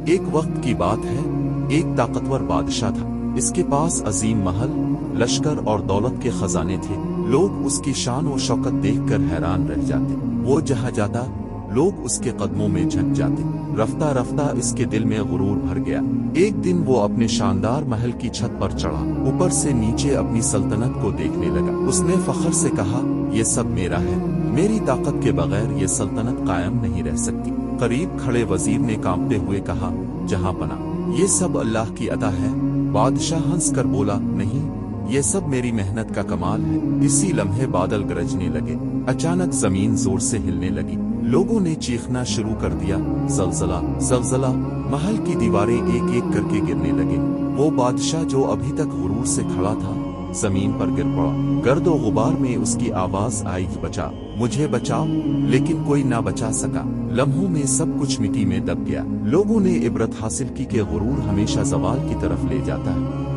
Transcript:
ایک وقت کی بات ہے، ایک طاقتور بادشاہ تھا۔ اس کے پاس عظیم محل، لشکر اور دولت کے خزانے تھے۔ لوگ اس کی شان و شوکت دیکھ کر حیران رہ جاتے۔ وہ جہاں جاتا لوگ اس کے قدموں میں جھک جاتے۔ رفتہ رفتہ اس کے دل میں غرور بھر گیا۔ ایک دن وہ اپنے شاندار محل کی چھت پر چڑھا، اوپر سے نیچے اپنی سلطنت کو دیکھنے لگا۔ اس نے فخر سے کہا، یہ سب میرا ہے، میری طاقت کے بغیر یہ سلطنت قائم نہیں رہ سکتی۔ قریب کھڑے وزیر نے کانپتے ہوئے کہا، جہاں پناہ، یہ سب اللہ کی عطا ہے۔ بادشاہ ہنس کر بولا، نہیں، یہ سب میری محنت کا کمال ہے۔ اسی لمحے بادل گرجنے لگے، اچانک زمین زور سے ہلنے لگی۔ لوگوں نے چیخنا شروع کر دیا، زلزلہ زلزلہ! محل کی دیواریں ایک ایک کر کے گرنے لگے۔ وہ بادشاہ جو ابھی تک غرور سے کھڑا تھا، زمین پر گر پڑا۔ گرد و غبار میں اس کی آواز آئی، بچا، مجھے بچاؤ! لیکن کوئی نہ بچا سکا۔ لمحوں میں سب کچھ مٹی میں دب گیا۔ لوگوں نے عبرت حاصل کی کہ غرور ہمیشہ زوال کی طرف لے جاتا ہے۔